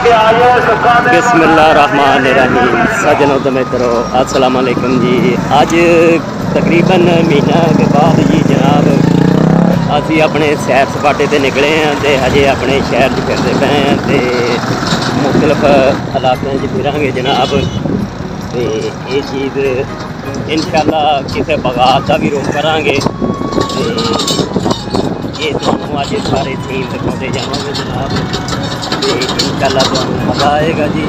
बिस्मिल्लाहिर्रहमानिर्रहीम। सज्जनों तो मित्रों अस्सलाम वालेकुम जी। अज तकरीबन महीना के बाद जी जनाब असी अपने सैर सपाटे ते निकले हैं तो हजे अपने शहर फिरते पे हैं तो मुख्तलिफ इलाकों फिरांगे जनाब। तो ये चीज़ इंशाअल्लाह किसी बगात का भी रुख करांगे। ये तुहानू अज सारे सीन दिखाते जावांगे जनाब। तो इंशाअल्लाह तुहानू मज़ा आएगा जी।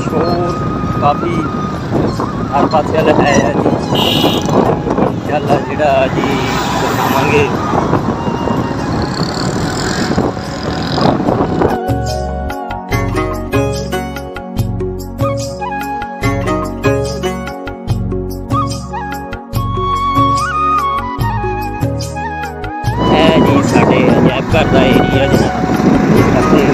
शोर काफ़ी हर पास है जी। इंशाअल्लाह जिहड़ा जी दिखावांगे। जी साढ़े अजैब घर का एरिया जनाब करते हैं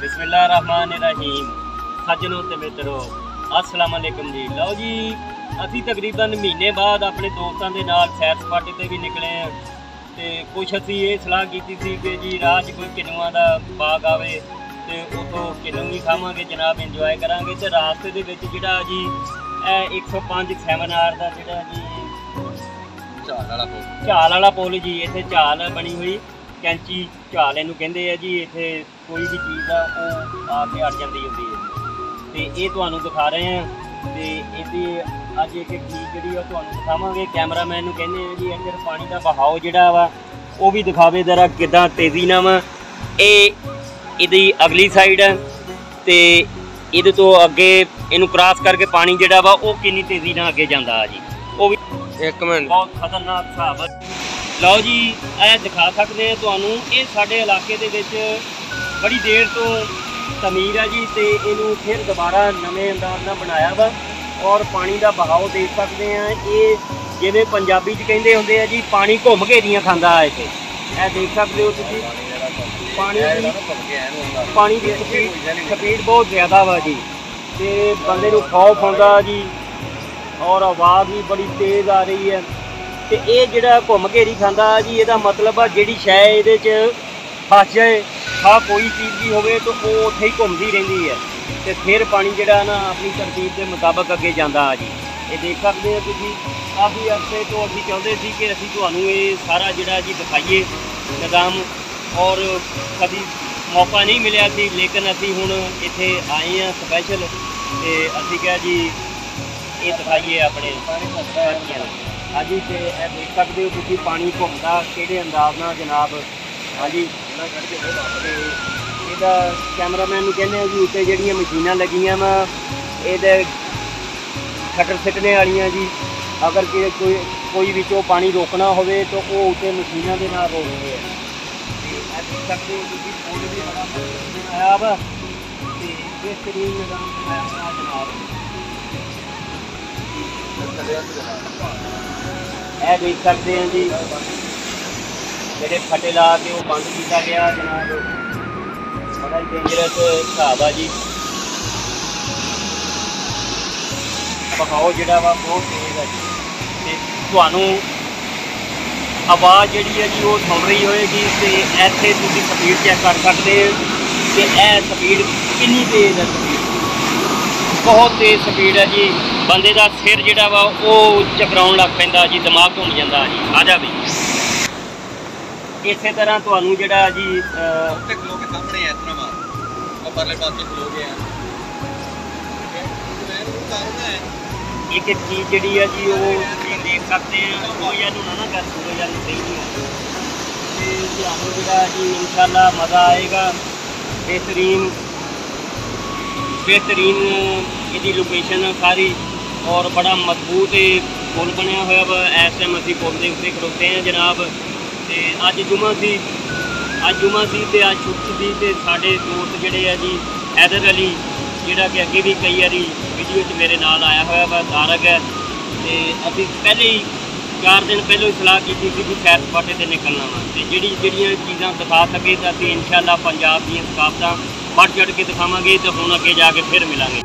बिस्मिल्लाहिर्रहमानिर्रहीम। सज्जनों ते मित्रों अस्सलाम वालेकुम जी। लो जी असी तकरीबन महीने बाद अपने दोस्तों के नाल सैर सपाटे ते भी निकले हैं। तो कुछ असी ये सलाह की थी कि जी राह कोई किन्नुआं दा बाग आवे तो उतों किन्नू भी खावांगे जनाब, इंजॉय करांगे। तो रास्ते दे विच जिहड़ा जी 105 सेमिनार का जिहड़ा जी झाल वाला पुल जी, इत्थे झाल बनी हुई कैंची झाल इनू कहंदे आ जी। इत्थे कोई भी चीज़ आ आके अड़ जाती होंदी है। तो ये तुहानू दिखा रहे हैं। तो ये अज एक चीज़ जी तुहानू दिखावांगे। कैमरामैन नू कहंदे आ जी इधर पानी का बहाव जिहड़ा वा वो भी दिखावे जरा किदां तेज़ी नाल वा। ये अगली साइड है तो ये तो अगे इनू क्रॉस करके पानी जिहड़ा वा वो कितनी तेज़ी नाल अगे जांदा जी। वो भी एक मिनट बहुत खतरनाक हिसाब है। लो जी यह दिखा सकते हैं तुहानू। ये साडे इलाके दे विच बड़ी देर तो तमीर है जी। तो इनू फिर दोबारा नवे अंदाज नाल बनाया वा और पानी का बहाव देख सकते हैं। ये जिवें पंजाबी च कहंदे हुंदे आ जी पानी घुम घेरियां खांदा है। इत्थे यह देख सकते हो तुसीं पानी की स्पीड बहुत ज़्यादा वा जी। तो बंदे नू खौफ आउंदा जी और आवाज़ भी बड़ी तेज़ आ रही है। तो ये जिहड़ा घुम घेरी खांदा जी ਇਹਦਾ मतलब आ जिहड़ी शै ਇਹਦੇ 'ਚ फस जाए खा कोई चीज़ भी होवे तो वो उत्थे ही घूमती रहिंदी है। तो फिर पानी जिहड़ा ना अपनी तरतीब के मुताबिक अगे जांदा जी। ये देख सकते हो तुसीं काफ़ी अरसे तो असीं चाहुंदे सी कि असीं तुहानू ये सारा जिहड़ा जी दिखाइए निज़ाम, और कभी मौका नहीं मिलिया सी। लेकिन असीं हुण इत्थे आए हैं स्पैशल। तो असीं कहा जी ये दिखाइए अपने साथियों। हाँ जी तो यह देख सकते हो तुसीं पानी घूमता किहड़े अंदाज नाल जनाब। हाँ जी ਇਹਦਾ कैमरामैन नूं कहने जी उत्ते जिहड़ियां मशीनां लगियां वा ਇਹਦੇ शटर सिटने वालियां जी। अगर कोई विचों पानी रोकना होवे तो वो उत्ते मशीनां दे नाल रोकदे है। देख सकते हो तुसीं पुल भी बड़ा बनाया वा ते बेहतरीन निज़ाम बनाया हुआ जनाब। यह देख सकते हैं जी मेरे फटे ला के वो बंद किया गया जनाब। बड़ा ही डेंजरस हिसाब है जी। बहाव जिहड़ा वा बहुत तेज़ है जी। ते तुहानू आवाज़ जिहड़ी है जी वो सुन रही होएगी। तो इत्थे तुसीं स्पीड चैक कर सकते हो कि यह स्पीड कितनी तेज़ है। स्पीड बहुत तेज़ स्पीड है जी। बंदे का सिर जिहड़ा वा वो चकराउण लग पैंदा जी, दिमाग घूम जाता जी। आ जा भी इस तरह तुहानू जिहड़ा जी ਇੱਕ ਇੱਕ ਚੀਜ਼ ਜਿਹੜੀ ਆ ਜੀ ਉਹ ਤੁਸੀਂ ਦੇਖ ਸਕਦੇ ਆ, ਉਹ ਯਾਨੂੰ ਨਾ ਕਰ ਦੂਗਾ ਯਾਨੂੰ ਸਹੀ ਨਹੀਂ ਆਉਂਦਾ ਤੇ ਤੁਹਾਨੂੰ ਜਿਹੜਾ ਜੀ ਇਨਸ਼ਾਅੱਲਾ ਮਜ਼ਾ ਆਏਗਾ। बेहतरीन ਇਹਦੀ ਲੋਕੇਸ਼ਨ ਸਾਰੀ ਔਰ ਬੜਾ ਮਜ਼ਬੂਤ ਪੁਲ ਬਣਿਆ ਹੋਇਆ ਵਾ। ਇਸ ਟਾਈਮ ਅਸੀਂ ਪੁਲ ਦੇ ਉੱਤੇ ਖੜੋਤੇ ਹਾਂ ਜਨਾਬ। ਤੇ ਅੱਜ ਜੁਮਾ ਸੀ ਤੇ ਅੱਜ ਛੁੱਟੀ ਸੀ ਤੇ ਸਾਡੇ ਦੋਸਤ ਜਿਹੜੇ ਆ ਜੀ हैदर अली ਜਿਹੜਾ ਕਿ ਅੱਗੇ ਵੀ ਕਈ ਵਾਰੀ ਵੀਡੀਓ 'ਚ ਮੇਰੇ ਨਾਲ ਆਇਆ ਹੋਇਆ ਵਾ, ਤਾਰਕ ਹੈ। ਤੇ ਅਸੀਂ ਪਹਿਲੇ ਹੀ 4 ਦਿਨ ਪਹਿਲਾਂ ਹੀ ਸਲਾਹ ਕੀਤੀ ਸੀ ਕਿ ਸੈਰ ਸਪਾਟੇ 'ਤੇ ਨਿਕਲਣਾ ਵਾ ਤੇ ਜਿਹੜੀਆਂ ਚੀਜ਼ਾਂ ਦਿਖਾ ਸਕੇ ਤਾਂ ਅਸੀਂ ਇਨਸ਼ਾਅੱਲਾ ਪੰਜਾਬ ਦੀਆਂ ਸਕਾਫਤਾਂ ਵੱਧ ਚੜ੍ਹ ਕੇ ਦਿਖਾਵਾਂਗੇ ਤੇ ਹੁਣ ਅੱਗੇ ਜਾ ਕੇ ਫਿਰ ਮਿਲਾਂਗੇ।